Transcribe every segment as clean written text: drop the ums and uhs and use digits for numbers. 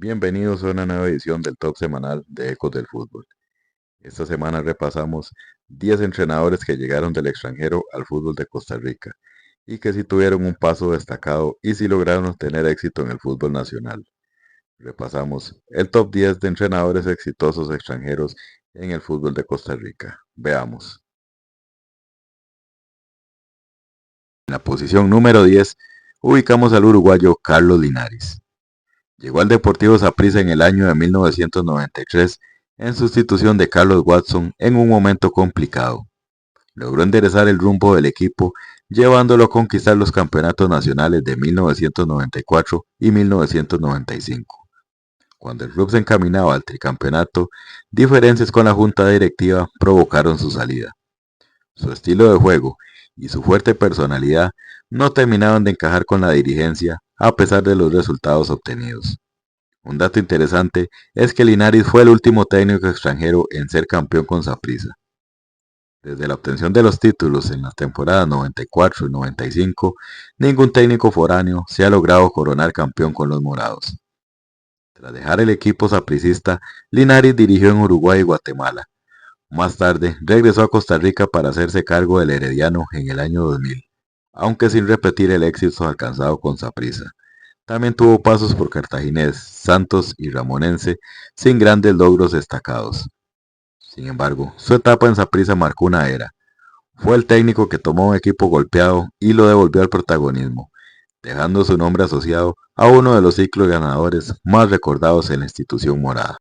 Bienvenidos a una nueva edición del Top Semanal de Ecos del Fútbol. Esta semana repasamos 10 entrenadores que llegaron del extranjero al fútbol de Costa Rica y que sí tuvieron un paso destacado y sí lograron tener éxito en el fútbol nacional. Repasamos el top 10 de entrenadores exitosos extranjeros en el fútbol de Costa Rica. Veamos. En la posición número 10 ubicamos al uruguayo Carlos Linares. Llegó al Deportivo Saprissa en el año de 1993 en sustitución de Carlos Watson en un momento complicado. Logró enderezar el rumbo del equipo, llevándolo a conquistar los campeonatos nacionales de 1994 y 1995. Cuando el club se encaminaba al tricampeonato, diferencias con la junta directiva provocaron su salida. Su estilo de juego y su fuerte personalidad no terminaban de encajar con la dirigencia a pesar de los resultados obtenidos. Un dato interesante es que Linares fue el último técnico extranjero en ser campeón con Saprissa. Desde la obtención de los títulos en las temporadas 94 y 95, ningún técnico foráneo se ha logrado coronar campeón con los morados. Tras dejar el equipo sapricista, Linares dirigió en Uruguay y Guatemala. Más tarde, regresó a Costa Rica para hacerse cargo del Herediano en el año 2000, aunque sin repetir el éxito alcanzado con Saprissa. También tuvo pasos por Cartaginés, Santos y Ramonense, sin grandes logros destacados. Sin embargo, su etapa en Saprissa marcó una era. Fue el técnico que tomó un equipo golpeado y lo devolvió al protagonismo, dejando su nombre asociado a uno de los ciclos ganadores más recordados en la institución morada.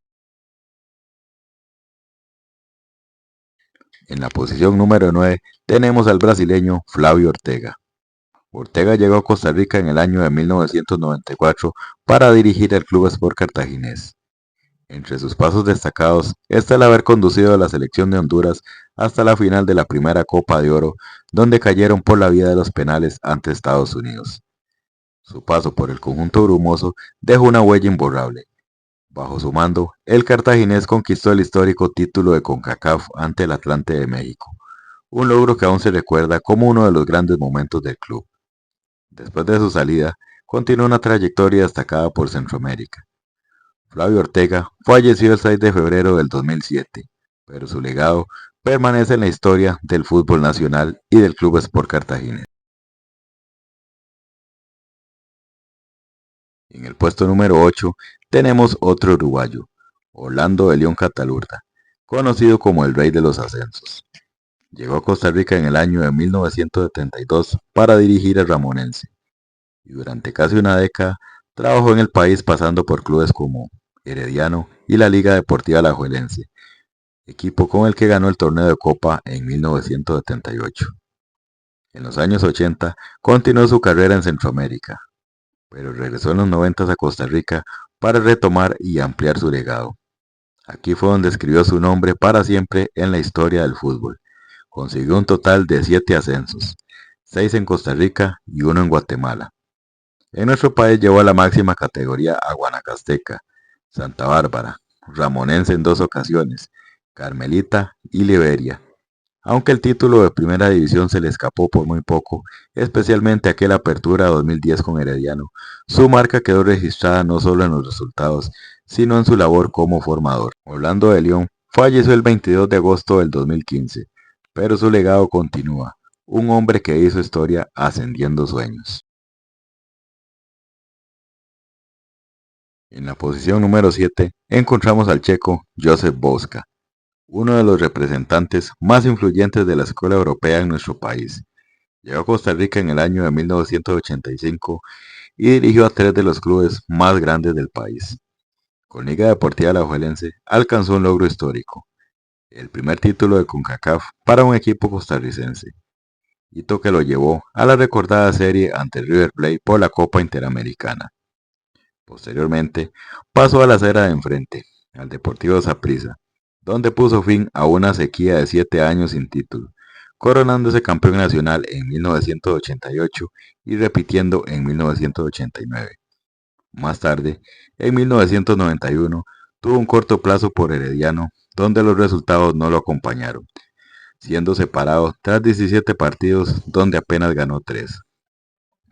En la posición número 9 tenemos al brasileño Flavio Ortega. Ortega llegó a Costa Rica en el año de 1994 para dirigir el Club Sport Cartaginés. Entre sus pasos destacados está el haber conducido a la selección de Honduras hasta la final de la primera Copa de Oro, donde cayeron por la vía de los penales ante Estados Unidos. Su paso por el conjunto brumoso dejó una huella imborrable. Bajo su mando, el cartaginés conquistó el histórico título de CONCACAF ante el Atlante de México, un logro que aún se recuerda como uno de los grandes momentos del club. Después de su salida, continuó una trayectoria destacada por Centroamérica. Flavio Ortega falleció el 6 de febrero del 2007, pero su legado permanece en la historia del fútbol nacional y del Club Sport Cartaginés. En el puesto número 8 tenemos otro uruguayo, Orlando de León Catalurda, conocido como el Rey de los Ascensos. Llegó a Costa Rica en el año de 1972 para dirigir al Ramonense, y durante casi una década trabajó en el país pasando por clubes como Herediano y la Liga Deportiva Alajuelense, equipo con el que ganó el torneo de Copa en 1978. En los años 80 continuó su carrera en Centroamérica, pero regresó en los 90 a Costa Rica para retomar y ampliar su legado. Aquí fue donde escribió su nombre para siempre en la historia del fútbol. Consiguió un total de 7 ascensos, 6 en Costa Rica y 1 en Guatemala. En nuestro país llevó a la máxima categoría a Guanacasteca, Santa Bárbara, Ramonense en 2 ocasiones, Carmelita y Liberia. Aunque el título de primera división se le escapó por muy poco, especialmente aquella apertura 2010 con Herediano, su marca quedó registrada no solo en los resultados, sino en su labor como formador. Orlando de León falleció el 22 de agosto del 2015, pero su legado continúa, un hombre que hizo historia ascendiendo sueños. En la posición número 7 encontramos al checo Joseph Boska, uno de los representantes más influyentes de la escuela europea en nuestro país. Llegó a Costa Rica en el año de 1985 y dirigió a 3 de los clubes más grandes del país. Con Liga Deportiva Alajuelense alcanzó un logro histórico, el primer título de CONCACAF para un equipo costarricense, hito que lo llevó a la recordada serie ante River Plate por la Copa Interamericana. Posteriormente, pasó a la acera de enfrente, al Deportivo Saprissa, donde puso fin a una sequía de 7 años sin título, coronándose campeón nacional en 1988 y repitiendo en 1989. Más tarde, en 1991, tuvo un corto plazo por Herediano, donde los resultados no lo acompañaron, siendo separado tras 17 partidos donde apenas ganó 3.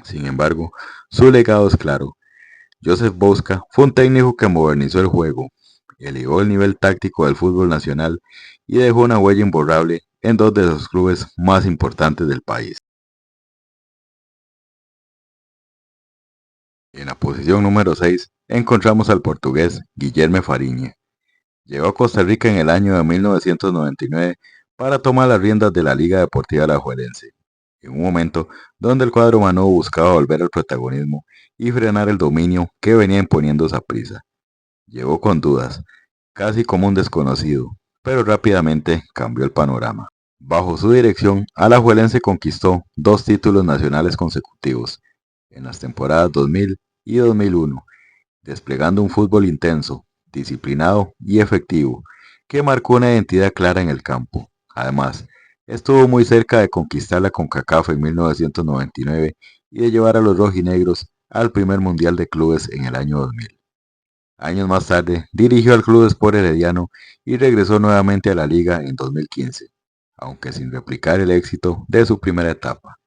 Sin embargo, su legado es claro. Joseph Bouska fue un técnico que modernizó el juego, elevó el nivel táctico del fútbol nacional y dejó una huella imborrable en dos de los clubes más importantes del país. En la posición número 6 encontramos al portugués Guilherme Fariña. Llegó a Costa Rica en el año de 1999 para tomar las riendas de la Liga Deportiva Alajuelense, en un momento donde el cuadro manó buscaba volver al protagonismo y frenar el dominio que venía imponiendo Saprissa. Llegó con dudas, casi como un desconocido, pero rápidamente cambió el panorama. Bajo su dirección, Alajuelense conquistó 2 títulos nacionales consecutivos, en las temporadas 2000 y 2001, desplegando un fútbol intenso, disciplinado y efectivo, que marcó una identidad clara en el campo. Además, estuvo muy cerca de conquistar la CONCACAF en 1999 y de llevar a los rojinegros al primer Mundial de Clubes en el año 2000. Años más tarde, dirigió al Club Sport Herediano y regresó nuevamente a la liga en 2015, aunque sin replicar el éxito de su primera etapa.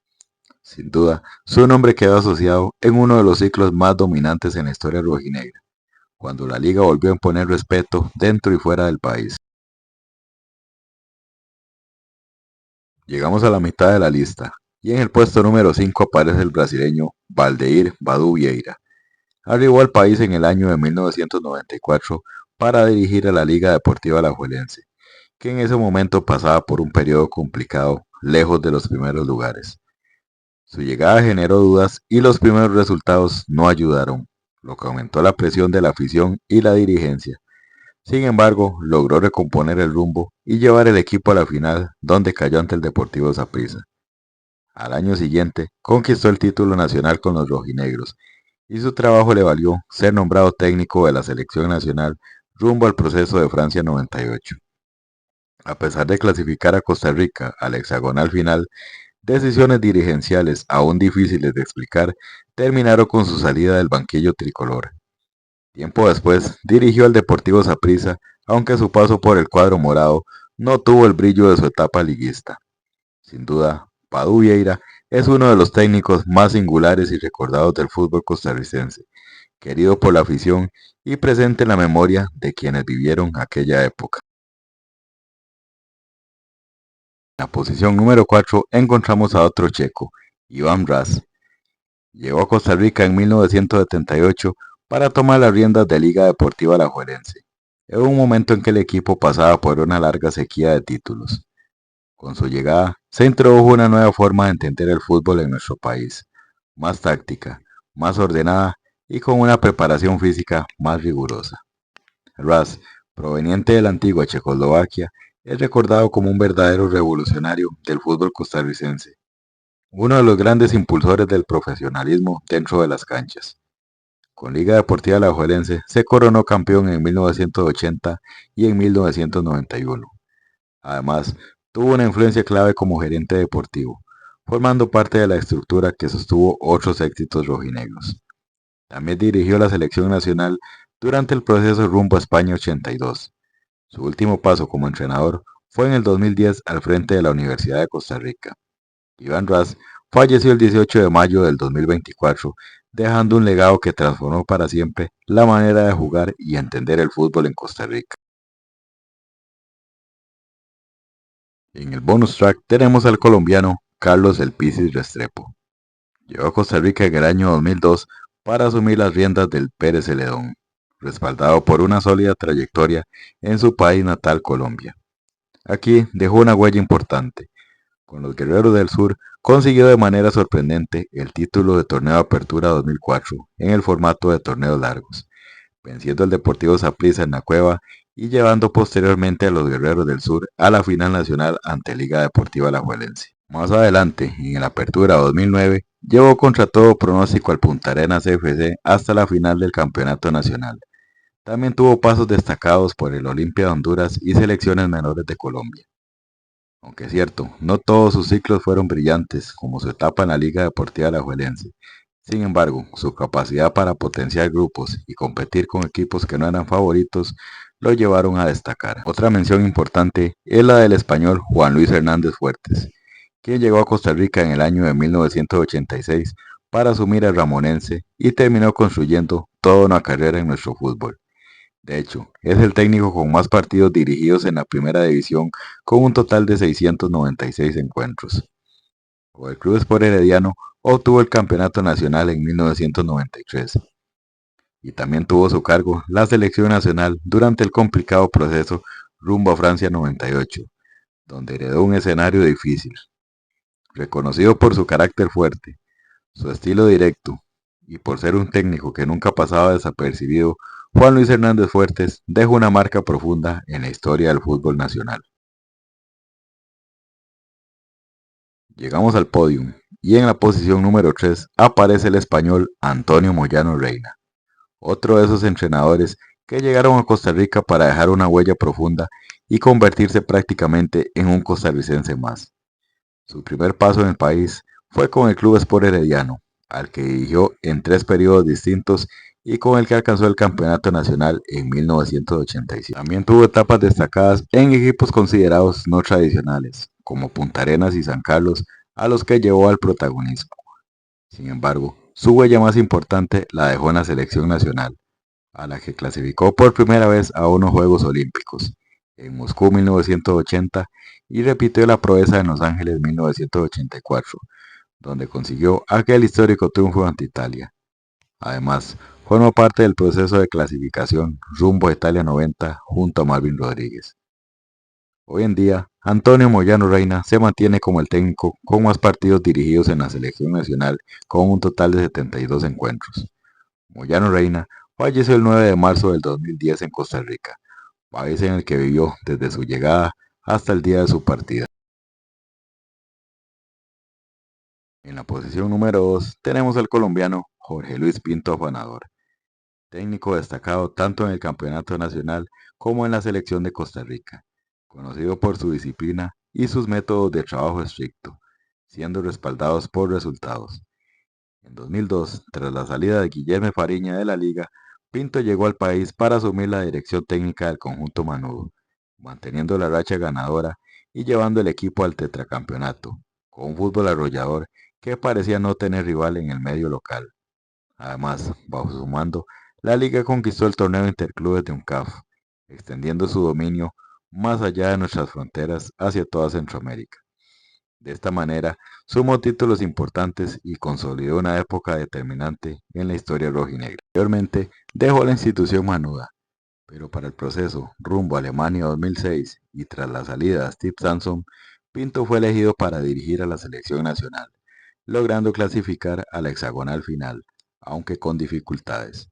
Sin duda, su nombre quedó asociado en uno de los ciclos más dominantes en la historia rojinegra, cuando la liga volvió a imponer respeto dentro y fuera del país. Llegamos a la mitad de la lista, y en el puesto número 5 aparece el brasileño Valdeir Badu Vieira. Arribó al país en el año de 1994 para dirigir a la Liga Deportiva Alajuelense, que en ese momento pasaba por un periodo complicado, lejos de los primeros lugares. Su llegada generó dudas y los primeros resultados no ayudaron, lo que aumentó la presión de la afición y la dirigencia. Sin embargo, logró recomponer el rumbo y llevar el equipo a la final, donde cayó ante el Deportivo Saprissa. Al año siguiente, conquistó el título nacional con los rojinegros, y su trabajo le valió ser nombrado técnico de la selección nacional rumbo al proceso de Francia 98. A pesar de clasificar a Costa Rica al hexagonal final, decisiones dirigenciales aún difíciles de explicar terminaron con su salida del banquillo tricolor. Tiempo después, dirigió al Deportivo Saprissa, aunque su paso por el cuadro morado no tuvo el brillo de su etapa liguista. Sin duda, Badu Vieira es uno de los técnicos más singulares y recordados del fútbol costarricense, querido por la afición y presente en la memoria de quienes vivieron aquella época. En la posición número 4 encontramos a otro checo, Iván Ras. Llegó a Costa Rica en 1978 para tomar las riendas de Liga Deportiva Alajuelense, en un momento en que el equipo pasaba por una larga sequía de títulos. Con su llegada, se introdujo una nueva forma de entender el fútbol en nuestro país, más táctica, más ordenada y con una preparación física más rigurosa. Ras, proveniente de la antigua Checoslovaquia, es recordado como un verdadero revolucionario del fútbol costarricense, uno de los grandes impulsores del profesionalismo dentro de las canchas. Con Liga Deportiva Alajuelense se coronó campeón en 1980 y en 1991. Además, tuvo una influencia clave como gerente deportivo, formando parte de la estructura que sostuvo otros éxitos rojinegros. También dirigió la selección nacional durante el proceso rumbo a España 82. Su último paso como entrenador fue en el 2010 al frente de la Universidad de Costa Rica. Iván Ras falleció el 18 de mayo del 2024, dejando un legado que transformó para siempre la manera de jugar y entender el fútbol en Costa Rica. En el bonus track tenemos al colombiano Carlos El Pisis Restrepo. Llegó a Costa Rica en el año 2002 para asumir las riendas del Pérez Celedón, respaldado por una sólida trayectoria en su país natal, Colombia. Aquí dejó una huella importante. Con los Guerreros del Sur consiguió de manera sorprendente el título de Torneo de Apertura 2004 en el formato de torneos largos, venciendo al Deportivo Saprissa en la Cueva y llevando posteriormente a los Guerreros del Sur a la final nacional ante Liga Deportiva Alajuelense. Más adelante, en el Apertura 2009, llevó contra todo pronóstico al Punta Arenas FC hasta la final del Campeonato Nacional. También tuvo pasos destacados por el Olimpia de Honduras y selecciones menores de Colombia. Aunque es cierto, no todos sus ciclos fueron brillantes, como su etapa en la Liga Deportiva Alajuelense. Sin embargo, su capacidad para potenciar grupos y competir con equipos que no eran favoritos lo llevaron a destacar. Otra mención importante es la del español Juan Luis Hernández Fuertes, quien llegó a Costa Rica en el año de 1986 para asumir el Ramonense y terminó construyendo toda una carrera en nuestro fútbol. De hecho, es el técnico con más partidos dirigidos en la primera división con un total de 696 encuentros. Con el Club Sport Herediano obtuvo el campeonato nacional en 1993 y también tuvo a su cargo la selección nacional durante el complicado proceso rumbo a Francia 98, donde heredó un escenario difícil. Reconocido por su carácter fuerte, su estilo directo y por ser un técnico que nunca pasaba desapercibido, Juan Luis Hernández Fuertes dejó una marca profunda en la historia del fútbol nacional. Llegamos al podium y en la posición número 3 aparece el español Antonio Moyano Reina, otro de esos entrenadores que llegaron a Costa Rica para dejar una huella profunda y convertirse prácticamente en un costarricense más. Su primer paso en el país fue con el Club Sport Herediano, al que dirigió en 3 periodos distintos y con el que alcanzó el campeonato nacional en 1987. También tuvo etapas destacadas en equipos considerados no tradicionales, como Punta Arenas y San Carlos, a los que llevó al protagonismo. Sin embargo, su huella más importante la dejó en la selección nacional, a la que clasificó por primera vez a unos Juegos Olímpicos, en Moscú 1980, y repitió la proeza en Los Ángeles 1984, donde consiguió aquel histórico triunfo ante Italia. Además, formó parte del proceso de clasificación rumbo a Italia 90 junto a Marvin Rodríguez. Hoy en día, Antonio Moyano Reina se mantiene como el técnico con más partidos dirigidos en la selección nacional, con un total de 72 encuentros. Moyano Reina falleció el 9 de marzo del 2010 en Costa Rica, país en el que vivió desde su llegada hasta el día de su partida. En la posición número 2 tenemos al colombiano Jorge Luis Pinto Afanador, técnico destacado tanto en el campeonato nacional como en la selección de Costa Rica, conocido por su disciplina y sus métodos de trabajo estricto, siendo respaldados por resultados. En 2002, tras la salida de Guillermo Fariña de la liga, Pinto llegó al país para asumir la dirección técnica del conjunto manudo, manteniendo la racha ganadora y llevando el equipo al tetracampeonato, con un fútbol arrollador que parecía no tener rival en el medio local. Además, bajo su mando, la liga conquistó el torneo interclubes de UNCAF, extendiendo su dominio más allá de nuestras fronteras hacia toda Centroamérica. De esta manera, sumó títulos importantes y consolidó una época determinante en la historia rojinegra. Posteriormente, dejó la institución manuda, pero para el proceso rumbo a Alemania 2006 y tras la salida de Steve Sampson, Pinto fue elegido para dirigir a la selección nacional, logrando clasificar a la hexagonal final, aunque con dificultades.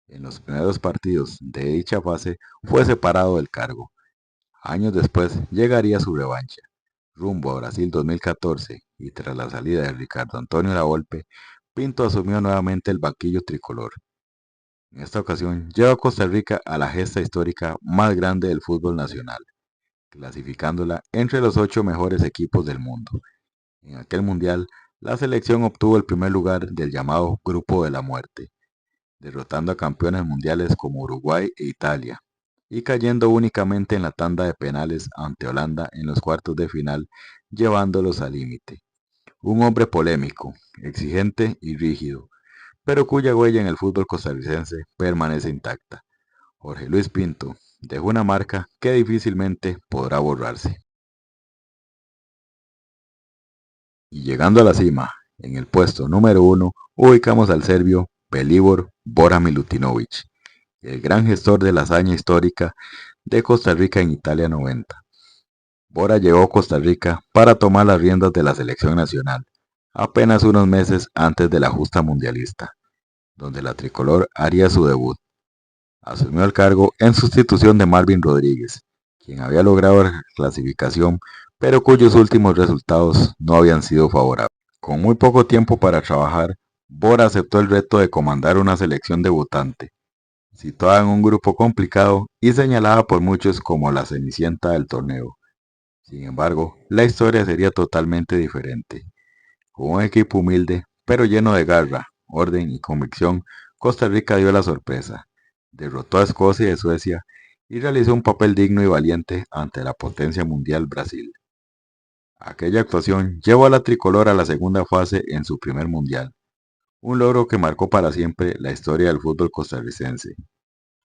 En los primeros partidos de dicha fase fue separado del cargo. Años después llegaría su revancha. Rumbo a Brasil 2014 y tras la salida de Ricardo Antonio Lavolpe, Pinto asumió nuevamente el banquillo tricolor. En esta ocasión llevó a Costa Rica a la gesta histórica más grande del fútbol nacional, clasificándola entre los 8 mejores equipos del mundo. En aquel mundial, la selección obtuvo el primer lugar del llamado Grupo de la Muerte, derrotando a campeones mundiales como Uruguay e Italia, y cayendo únicamente en la tanda de penales ante Holanda en los cuartos de final, llevándolos al límite. Un hombre polémico, exigente y rígido, pero cuya huella en el fútbol costarricense permanece intacta. Jorge Luis Pinto dejó una marca que difícilmente podrá borrarse. Y llegando a la cima, en el puesto número 1, ubicamos al serbio Velibor Bora Milutinovic, el gran gestor de la hazaña histórica de Costa Rica en Italia 90. Bora llegó a Costa Rica para tomar las riendas de la selección nacional, apenas unos meses antes de la justa mundialista, donde la tricolor haría su debut. Asumió el cargo en sustitución de Marvin Rodríguez, quien había logrado la clasificación, pero cuyos últimos resultados no habían sido favorables. Con muy poco tiempo para trabajar, Bora aceptó el reto de comandar una selección debutante, situada en un grupo complicado y señalada por muchos como la cenicienta del torneo. Sin embargo, la historia sería totalmente diferente. Con un equipo humilde, pero lleno de garra, orden y convicción, Costa Rica dio la sorpresa, derrotó a Escocia y a Suecia y realizó un papel digno y valiente ante la potencia mundial Brasil. Aquella actuación llevó a la tricolor a la segunda fase en su primer mundial, un logro que marcó para siempre la historia del fútbol costarricense.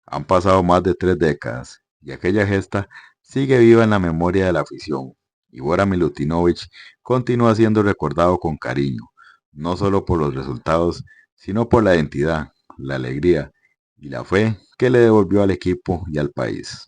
Han pasado más de 3 décadas y aquella gesta sigue viva en la memoria de la afición, y Bora Milutinovic continúa siendo recordado con cariño, no solo por los resultados, sino por la identidad, la alegría y la fe que le devolvió al equipo y al país.